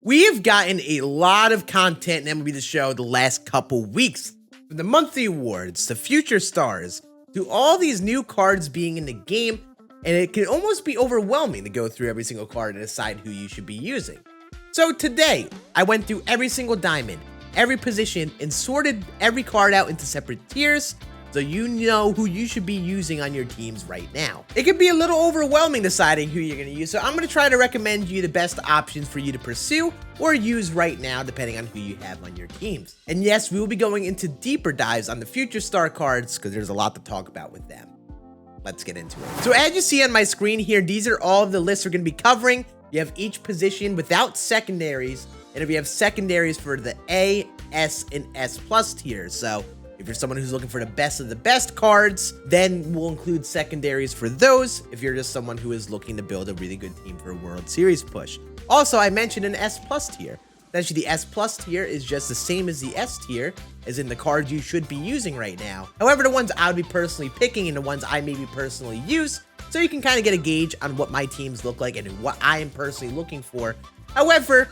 We have gotten a lot of content in MLB The Show the last couple weeks. From the monthly awards, to future stars, to all these new cards being in the game, and it can almost be overwhelming to go through every single card and decide who you should be using. So today, I went through every single diamond, every position, and sorted every card out into separate tiers, so you know who you should be using on your teams right now. It can be a little overwhelming deciding who you're going to use, so I'm going to try to recommend you the best options for you to pursue or use right now, depending on who you have on your teams. And yes, we will be going into deeper dives on the future star cards, because there's a lot to talk about with them. Let's get into it. So as you see on my screen here, these are all of the lists we're going to be covering. You have each position without secondaries, and if you have secondaries for the A, S, and S plus tiers. So if you're someone who's looking for the best of the best cards, then we'll include secondaries for those if you're just someone who is looking to build a really good team for a World Series push. Also, I mentioned an S plus tier. Actually, the S plus tier is just the same as the S tier, as in the cards you should be using right now. However, the ones I would be personally picking and the ones I maybe personally use, so you can kind of get a gauge on what my teams look like and what I am personally looking for. However,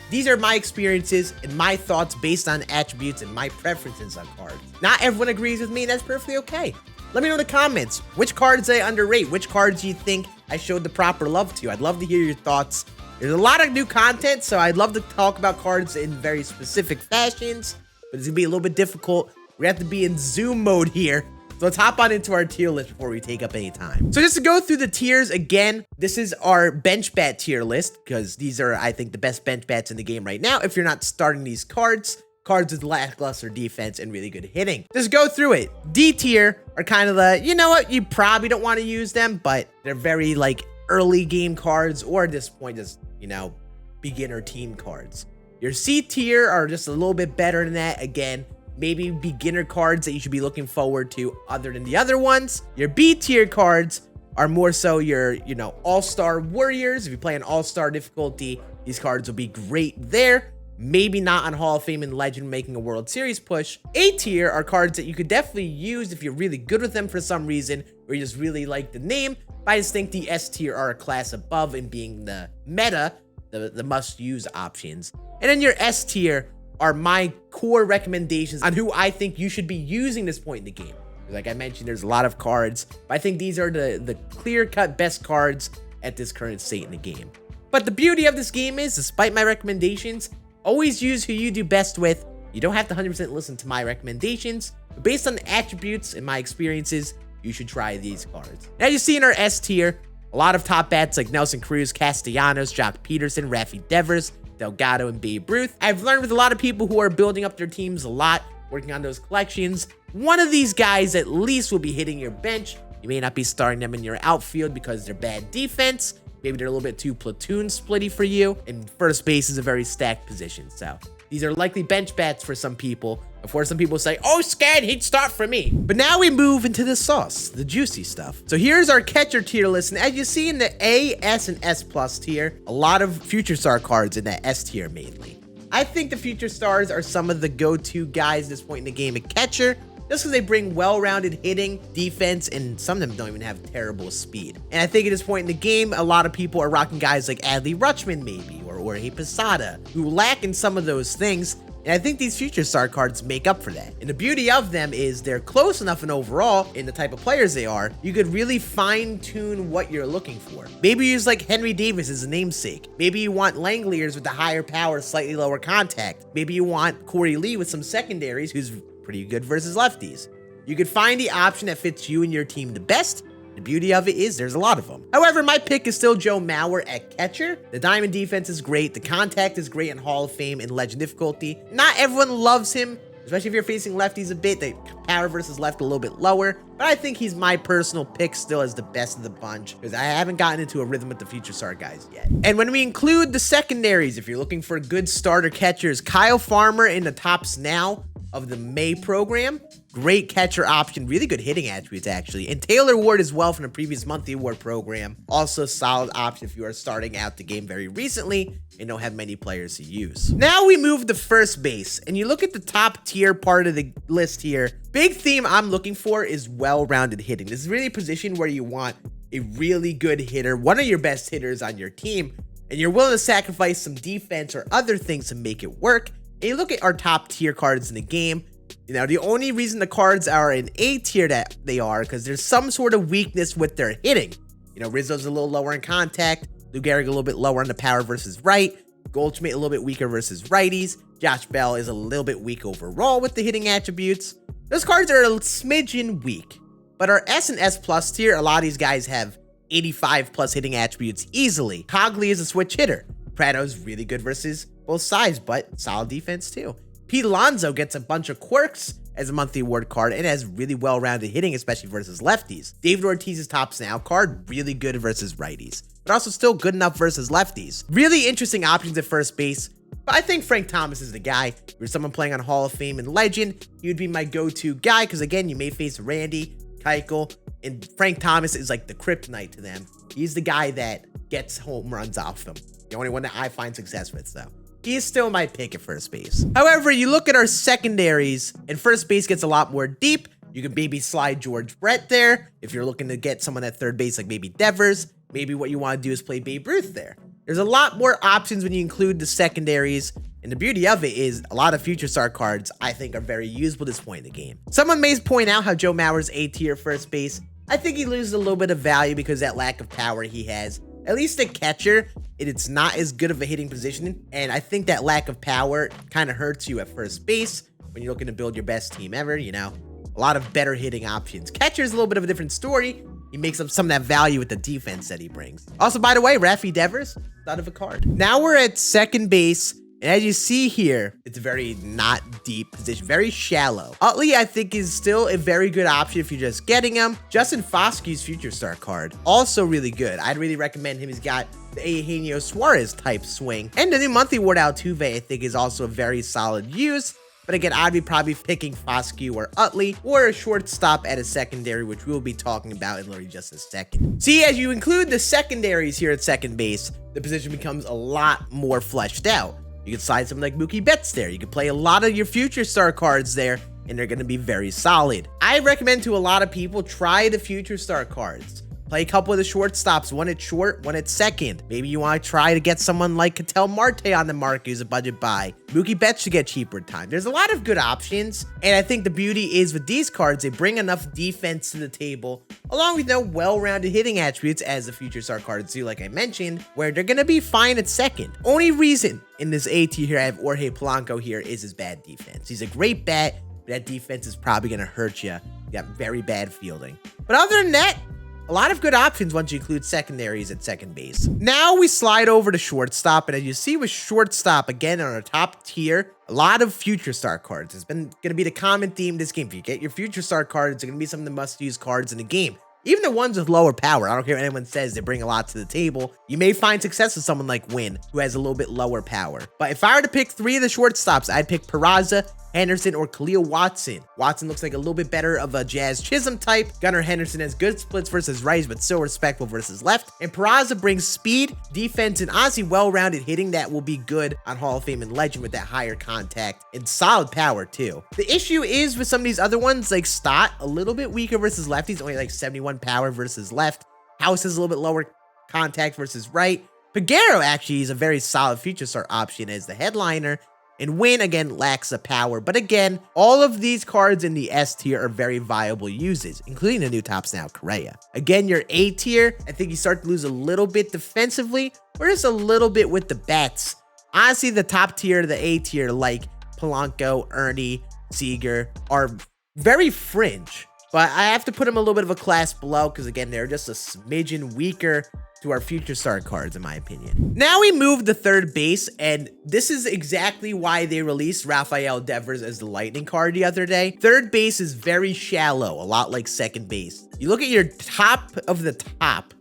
these are my experiences and my thoughts based on attributes and my preferences on cards. Not everyone agrees with me, and that's perfectly okay. Let me know in the comments which cards I underrate, which cards you think I showed the proper love to. I'd love to hear your thoughts. There's a lot of new content, so I'd love to talk about cards in very specific fashions, but it's gonna be a little bit difficult. We have to be in Zoom mode here. So let's hop on into our tier list before we take up any time. So just to go through the tiers again, this is our bench bat tier list, because these are, I think, the best bench bats in the game right now. If you're not starting these cards with lackluster defense and really good hitting. Just go through it. D tier are kind of the, you know what, you probably don't want to use them, but they're very like early game cards, or at this point, just, you know, beginner team cards. Your C tier are just a little bit better than that. Again, maybe beginner cards that you should be looking forward to other than the other ones. Your B tier cards are more so your, you know, all-star warriors. If you play an all-star difficulty, these cards will be great there. Maybe not on Hall of Fame and Legend making a World Series push. A tier are cards that you could definitely use if you're really good with them for some reason, or you just really like the name. But I just think the S tier are a class above in being the meta, the must-use options. And then your S tier are my core recommendations on who I think you should be using this point in the game. Like I mentioned, there's a lot of cards, but I think these are the clear-cut best cards at this current state in the game. But the beauty of this game is, despite my recommendations, always use who you do best with. You don't have to 100% listen to my recommendations, but based on the attributes and my experiences, you should try these cards. Now you see in our S tier, a lot of top bats like Nelson Cruz, Castellanos, Jock Peterson, Raffy Devers, Delgado, and Babe Ruth. I've learned with a lot of people who are building up their teams a lot, working on those collections, one of these guys at least will be hitting your bench. You may not be starting them in your outfield because they're bad defense. Maybe they're a little bit too platoon splitty for you, and first base is a very stacked position. So these are likely bench bats for some people, before some people say, oh, Scann, he'd start for me. But now we move into the sauce, the juicy stuff. So here's our catcher tier list, and as you see in the A, S, and S plus tier, a lot of future star cards in that S tier mainly. I think the future stars are some of the go-to guys at this point in the game at catcher, just because they bring well-rounded hitting, defense, and some of them don't even have terrible speed. And I think at this point in the game, a lot of people are rocking guys like Adley Rutschman maybe, or Jorge Posada, who lack in some of those things. And I think these future star cards make up for that. And the beauty of them is they're close enough and overall in the type of players they are, you could really fine tune what you're looking for. Maybe you use like Henry Davis as a namesake. Maybe you want Langoliers with the higher power, slightly lower contact. Maybe you want Corey Lee with some secondaries who's pretty good versus lefties. You could find the option that fits you and your team the best. The beauty of it is there's a lot of them. However, my pick is still Joe Mauer at catcher. The diamond defense is great. The contact is great in Hall of Fame and Legend difficulty. Not everyone loves him, especially if you're facing lefties a bit. The power versus left a little bit lower. But I think he's my personal pick still as the best of the bunch, because I haven't gotten into a rhythm with the future star guys yet. And when we include the secondaries, if you're looking for good starter catchers, Kyle Farmer in the tops now of the May program. Great catcher option, really good hitting attributes actually. And Taylor Ward as well from the previous monthly award program. Also a solid option if you are starting out the game very recently and don't have many players to use. Now we move to first base, and you look at the top tier part of the list here. Big theme I'm looking for is well-rounded hitting. This is really a position where you want a really good hitter, one of your best hitters on your team, and you're willing to sacrifice some defense or other things to make it work, and you look at our top tier cards in the game, you know, the only reason the cards are in A tier that they are because there's some sort of weakness with their hitting. You know, Rizzo's a little lower in contact, Lou Gehrig a little bit lower on the power versus right, Goldschmidt a little bit weaker versus righties, Josh Bell is a little bit weak overall with the hitting attributes. Those cards are a smidgen weak, but our S and S plus tier, a lot of these guys have 85 plus hitting attributes easily. Cogley is a switch hitter. Prato's really good versus both sides, but solid defense too. Pete Alonso gets a bunch of quirks as a monthly award card and has really well-rounded hitting, especially versus lefties. David Ortiz's Tops Now card, really good versus righties, but also still good enough versus lefties. Really interesting options at first base, but I think Frank Thomas is the guy. If you're someone playing on Hall of Fame and Legend, he would be my go-to guy, because again, you may face Randy, Keuchel, and Frank Thomas is like the kryptonite to them. He's the guy that gets home runs off them. The only one that I find success with, though. He is still my pick at first base. However, you look at our secondaries, and first base gets a lot more deep. You can maybe slide George Brett there. If you're looking to get someone at third base, like maybe Devers, maybe what you want to do is play Babe Ruth there. There's a lot more options when you include the secondaries, and the beauty of it is a lot of future star cards I think are very usable at this point in the game. Someone may point out how Joe Mauer's A tier first base. I think he loses a little bit of value because of that lack of power he has. At least a catcher, it's not as good of a hitting position, and I think that lack of power kind of hurts you at first base when you're looking to build your best team ever, you know. A lot of better hitting options. Catcher's a little bit of a different story. He makes up some of that value with the defense that he brings. Also, by the way, Raffy Devers, out of a card. Now we're at second base, and as you see here, it's a very not deep position, very shallow. Utley, I think, is still a very good option if you're just getting him. Justin Foskey's Future Star card, also really good. I'd really recommend him. He's got the Eugenio Suarez type swing. And the new monthly award Altuve, I think, is also a very solid use. But again, I'd be probably picking Foskey or Utley or a shortstop at a secondary, which we'll be talking about in literally just a second. See, as you include the secondaries here at second base, the position becomes a lot more fleshed out. You can slide something like Mookie Betts there. You can play a lot of your future star cards there, and they're going to be very solid. I recommend to a lot of people, try the future star cards. Play a couple of the shortstops, one at short, one at second. Maybe you want to try to get someone like Ketel Marte on the market who's a budget buy. Mookie Betts should get cheaper at times. There's a lot of good options, and I think the beauty is with these cards, they bring enough defense to the table, along with well-rounded hitting attributes as the future star cards do, like I mentioned, where they're going to be fine at second. Only reason in this A tier here I have Jorge Polanco here is his bad defense. He's a great bat, but that defense is probably going to hurt you. You got very bad fielding. But other than that, a lot of good options once you include secondaries at second base. Now we slide over to shortstop, and as you see with shortstop, again, on our top tier, a lot of future star cards. It's been going to be the common theme this game. If you get your future star cards, they're going to be some of the must-use cards in the game. Even the ones with lower power, I don't care what anyone says, they bring a lot to the table. You may find success with someone like Wynn, who has a little bit lower power. But if I were to pick three of the shortstops, I'd pick Peraza, Henderson, or Khalil Watson. Watson looks like a little bit better of a Jazz Chisholm type. Gunnar Henderson has good splits versus righties, but still respectful versus left. And Peraza brings speed, defense, and honestly well-rounded hitting that will be good on Hall of Fame and Legend with that higher contact and solid power too. The issue is with some of these other ones, like Stott, a little bit weaker versus lefties, only like 71 power versus left. House is a little bit lower contact versus right. Peguero actually is a very solid future star option as the headliner. And Wynn, again, lacks the power. But again, all of these cards in the S tier are very viable uses, including the new Tops Now Correa. Again, your A tier, I think you start to lose a little bit defensively, or just a little bit with the bats. Honestly, the top tier, the A tier, like Polanco, Ernie, Seager, are very fringe. But I have to put them a little bit of a class below because, again, they're just a smidgen weaker to our future star cards, in my opinion. Now we move to third base, and this is exactly why they released Rafael Devers as the Lightning card the other day. Third base is very shallow, a lot like second base. You look at your top of the top,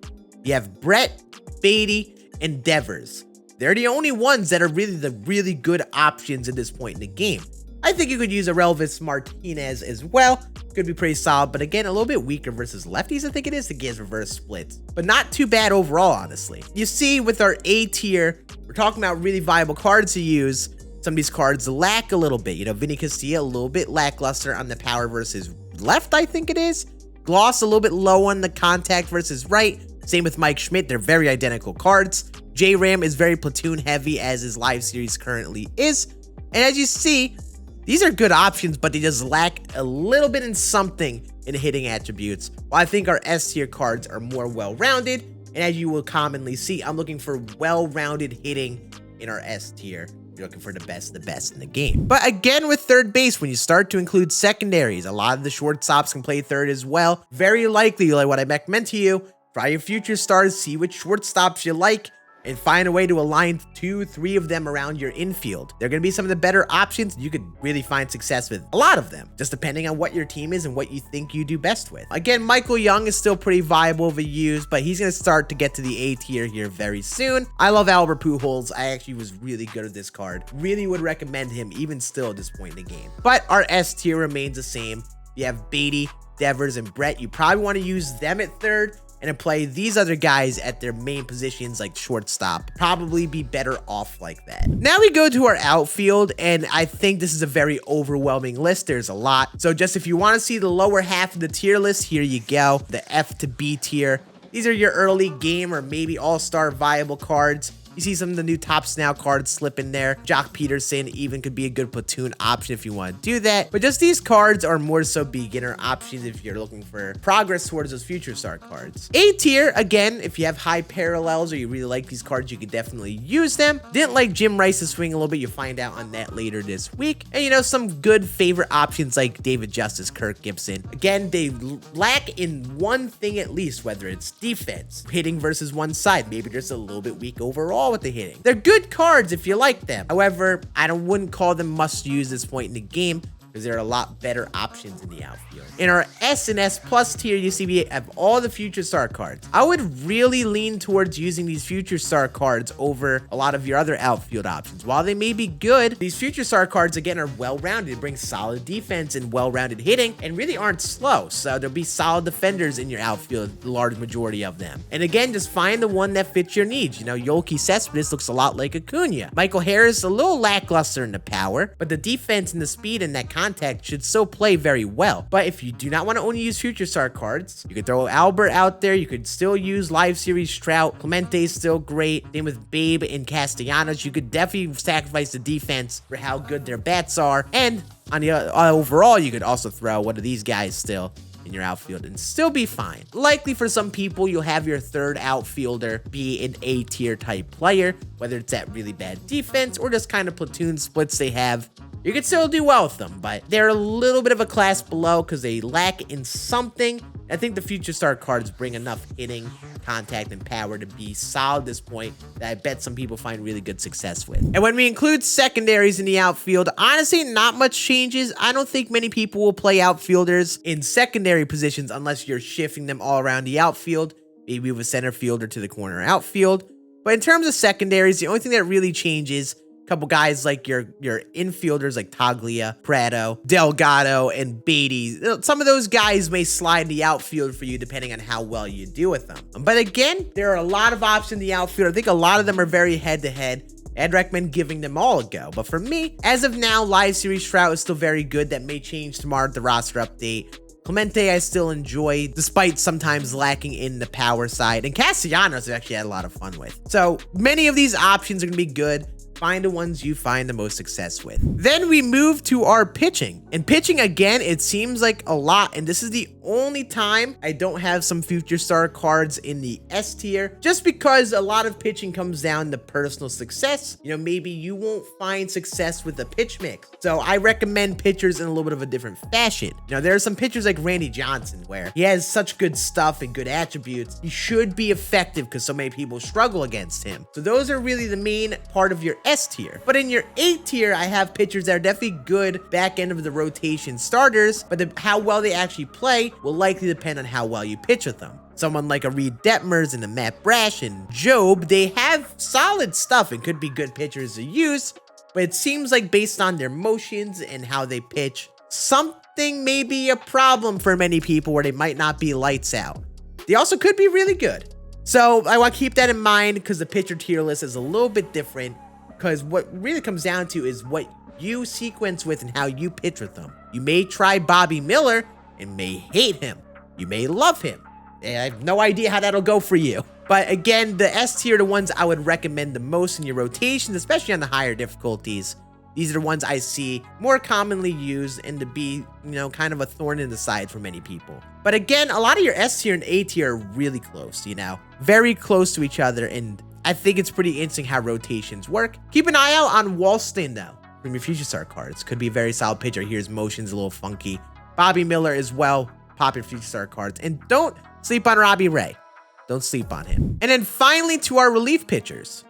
you have Brett, Beatty, and Devers. They're the only ones that are really the really good options at this point in the game. I think you could use a Relvis Martinez as well. Could be pretty solid, but again, a little bit weaker versus lefties, I think it is, to get reverse splits. But not too bad overall, honestly. You see, with our A tier, we're talking about really viable cards to use. Some of these cards lack a little bit. You know, Vinny Castilla, a little bit lackluster on the power versus left, I think it is. Gloss, a little bit low on the contact versus right. Same with Mike Schmidt. They're very identical cards. J-Ram is very platoon heavy as his live series currently is. And as you see, these are good options, but they just lack a little bit in something in hitting attributes. While I think our S tier cards are more well-rounded, and as you will commonly see, I'm looking for well-rounded hitting in our S tier. You're looking for the best in the game. But again, with third base, when you start to include secondaries, a lot of the shortstops can play third as well. Very likely, like what I recommend to you, try your future stars, see which shortstops you like, and find a way to align 2-3 of them around your infield. They're going to be some of the better options. You could really find success with a lot of them, just depending on what your team is and what you think you do best with. Again, Michael Young is still pretty viable of a use, but he's going to start to get to the A tier here very soon. I love Albert Pujols. I actually was really good at this card. Really would recommend him even still at this point in the game. But our S tier remains the same. You have Beatty, Devers, and Brett. You probably want to use them at third and then play these other guys at their main positions like shortstop. Probably be better off like that. Now we go to our outfield, and I think this is a very overwhelming list. There's a lot. So just if you want to see the lower half of the tier list, here you go. The F to B tier. These are your early game or maybe all-star viable cards. You see some of the new Tops Now cards slip in there. Jock Peterson even could be a good platoon option if you want to do that. But just these cards are more so beginner options if you're looking for progress towards those future star cards. A tier, again, if you have high parallels or you really like these cards, you could definitely use them. Didn't like Jim Rice's swing a little bit. You'll find out on that later this week. And you know, some good favorite options like David Justice, Kirk Gibson. Again, they lack in one thing at least, whether it's defense, hitting versus one side. Maybe just a little bit weak overall with the hitting. They're good cards if you like them. However, I wouldn't call them must use this point in the game, because there are a lot better options in the outfield. In our S and S plus tier, you see we have all the future star cards. I would really lean towards using these future star cards over a lot of your other outfield options. While they may be good, these future star cards again are well-rounded, bring solid defense and well-rounded hitting, and really aren't slow. So there'll be solid defenders in your outfield, the large majority of them. And again, just find the one that fits your needs. You know, Yoelqui Cespedes looks a lot like Acuna. Michael Harris, a little lackluster in the power, but the defense and the speed and that contact should still play very well. But if you do not want to only use future star cards, you could throw Albert out there. You could still use live series Trout. Clemente's still great. Same with Babe and Castellanos. You could definitely sacrifice the defense for how good their bats are. And on the overall, you could also throw one of these guys still in your outfield and still be fine. Likely for some people, you'll have your third outfielder be an A tier type player, whether it's that really bad defense or just kind of platoon splits they have. You can still do well with them, but they're a little bit of a class below because they lack in something. I think the future star cards bring enough hitting, contact, and power to be solid at this point that I bet some people find really good success with. And when we include secondaries in the outfield, honestly, not much changes. I don't think many people will play outfielders in secondary positions unless you're shifting them all around the outfield, maybe with a center fielder to the corner outfield. But in terms of secondaries, the only thing that really changes, couple guys like your infielders like Taglia, Prado, Delgado, and Beatty. Some of those guys may slide in the outfield for you depending on how well you do with them. But again, there are a lot of options in the outfield. I think a lot of them are very head-to-head. I'd recommend giving them all a go. But for me, as of now, live series Trout is still very good. That may change tomorrow at the roster update. Clemente I still enjoy, despite sometimes lacking in the power side. And Castellanos I've actually had a lot of fun with. So many of these options are going to be good. Find the ones you find the most success with. Then we move to our pitching. And pitching, again, it seems like a lot. And this is the only time I don't have some future star cards in the S tier, just because a lot of pitching comes down to personal success. You know, maybe you won't find success with the pitch mix. So I recommend pitchers in a little bit of a different fashion. You know, there are some pitchers like Randy Johnson where he has such good stuff and good attributes. He should be effective because so many people struggle against him. So those are really the main part of your S tier. But in your A tier, I have pitchers that are definitely good back end of the rotation starters, but how well they actually play will likely depend on how well you pitch with them. Someone like a Reed Detmers and a Matt Brash and Job, they have solid stuff and could be good pitchers to use, but it seems like based on their motions and how they pitch, something may be a problem for many people where they might not be lights out. They also could be really good. So I want to keep that in mind because the pitcher tier list is a little bit different, because what really comes down to is what you sequence with and how you pitch with them. You may try Bobby Miller and may hate him. You may love him. And I have no idea how that'll go for you. But again, the S tier are the ones I would recommend the most in your rotations, especially on the higher difficulties. These are the ones I see more commonly used and to be, kind of a thorn in the side for many people. But again, a lot of your S tier and A tier are really close, very close to each other. And I think it's pretty interesting how rotations work. Keep an eye out on Walston, though, from your Future Star cards. Could be a very solid pitcher. Here's motion's a little funky. Bobby Miller as well. Pop your Future Star cards. And don't sleep on Robbie Ray. Don't sleep on him. And then finally to our relief pitchers.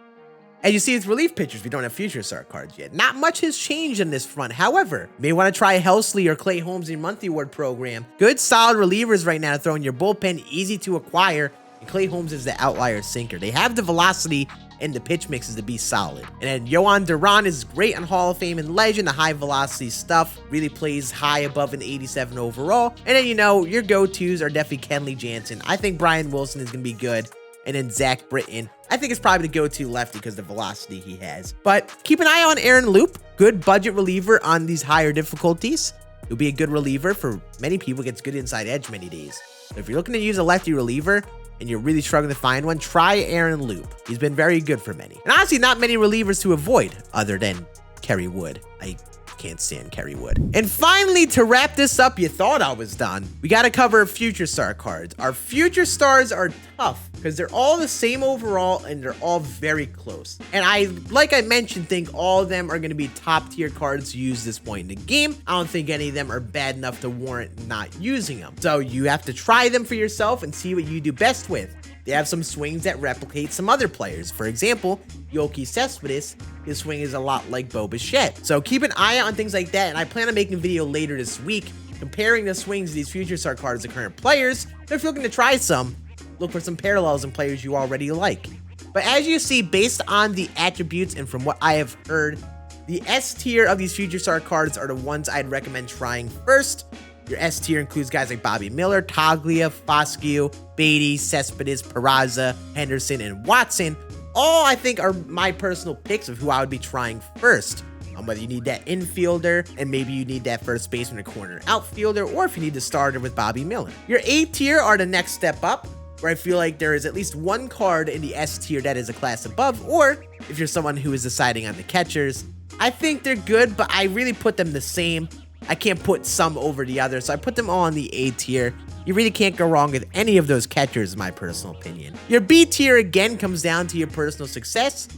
As you see, it's relief pitchers. We don't have Future Star cards yet. Not much has changed on this front. However, you may want to try Helsley or Clay Holmes in your monthly award program. Good, solid relievers right now to throw in your bullpen. Easy to acquire. And Clay Holmes is the outlier sinker. They have the velocity and the pitch mixes to be solid. And then Yohan Duran is great on Hall of Fame and Legend. The high velocity stuff really plays high above an 87 overall. And then, your go-tos are definitely Kenley Jansen. I think Brian Wilson is going to be good. And then Zach Britton, I think it's probably the go-to lefty because of the velocity he has. But keep an eye on Aaron Loop. Good budget reliever on these higher difficulties. He'll be a good reliever for many people. Gets good inside edge many days. So if you're looking to use a lefty reliever and you're really struggling to find one, try Aaron Loop. He's been very good for many. And honestly, not many relievers to avoid other than Kerry Wood. I can't stand Kerry Wood. And finally, to wrap this up, you thought I was done. We got to cover Future Star cards. Our Future Stars are tough because they're all the same overall and they're all very close. And like I mentioned, think all of them are going to be top tier cards to use this point in the game. I don't think any of them are bad enough to warrant not using them. So you have to try them for yourself and see what you do best with. They have some swings that replicate some other players. For example, Yoki Cespedes, his swing is a lot like Bo Bichette. So keep an eye out on things like that, and I plan on making a video later this week comparing the swings of these Future Star cards to current players. So if you're looking to try some, look for some parallels in players you already like. But as you see, based on the attributes and from what I have heard, the S tier of these Future Star cards are the ones I'd recommend trying first. Your S tier includes guys like Bobby Miller, Toglia, Foscue, Beatty, Cespedes, Peraza, Henderson, and Watson. All I think are my personal picks of who I would be trying first. Whether you need that infielder and maybe you need that first baseman or corner outfielder, or if you need the starter with Bobby Miller. Your A tier are the next step up, where I feel like there is at least one card in the S tier that is a class above, or if you're someone who is deciding on the catchers, I think they're good, but I really put them the same. I can't put some over the other, so I put them all in the A tier. You really can't go wrong with any of those catchers, in my personal opinion. Your B tier, again, comes down to your personal success.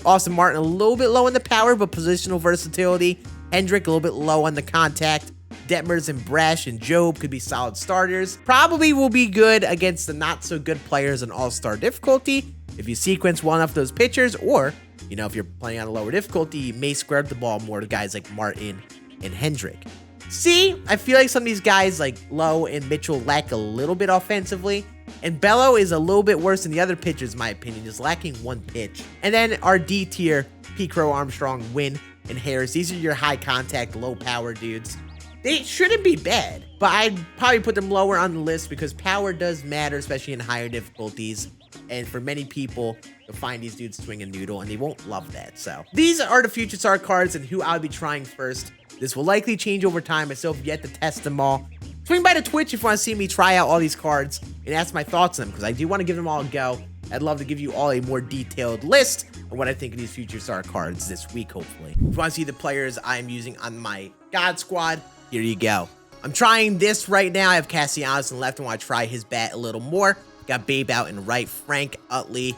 Austin Martin a little bit low in the power, but positional versatility. Hendrick a little bit low on the contact. Detmers and Brash and Job could be solid starters. Probably will be good against the not-so-good players in all-star difficulty if you sequence well enough those pitchers, or, if you're playing on a lower difficulty, you may square up the ball more to guys like Martin and Hendrick. C, I feel like some of these guys like Lowe and Mitchell lack a little bit offensively, and Bello is a little bit worse than the other pitchers, in my opinion, just lacking one pitch. And then our D tier, P. Crow, Armstrong, Wynn, and Harris. These are your high contact, low power dudes. They shouldn't be bad, but I'd probably put them lower on the list because power does matter, especially in higher difficulties. And for many people, you'll find these dudes swing a noodle, and they won't love that. So these are the Future Star cards and who I'll be trying first. This will likely change over time. I still have yet to test them all. Swing by to Twitch if you want to see me try out all these cards and ask my thoughts on them, because I do want to give them all a go. I'd love to give you all a more detailed list of what I think of these Future Star cards this week, hopefully. If you want to see the players I'm using on my God Squad, here you go. I'm trying this right now. I have Castellanos in left and want to try his bat a little more. Got Babe out in right, Frank Utley.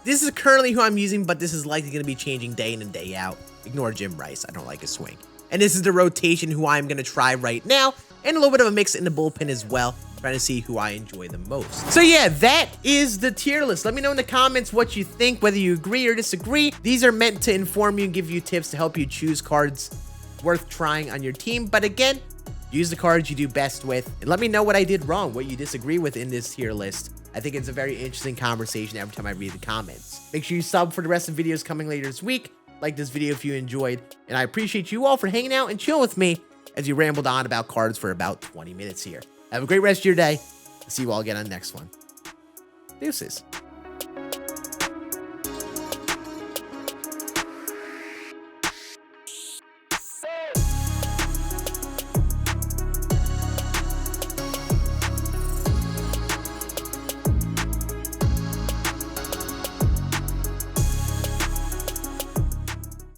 This is currently who I'm using, but this is likely going to be changing day in and day out. Ignore Jim Rice. I don't like his swing. And this is the rotation who I'm going to try right now, and a little bit of a mix in the bullpen as well, trying to see who I enjoy the most. So yeah, that is the tier list. Let me know in the comments what you think, whether you agree or disagree. These are meant to inform you and give you tips to help you choose cards worth trying on your team. But again, use the cards you do best with, and let me know what I did wrong, what you disagree with in this tier list. I think it's a very interesting conversation every time I read the comments. Make sure you sub for the rest of the videos coming later this week. Like this video if you enjoyed, and I appreciate you all for hanging out and chilling with me as you rambled on about cards for about 20 minutes here. Have a great rest of your day. I'll see you all again on the next one. Deuces.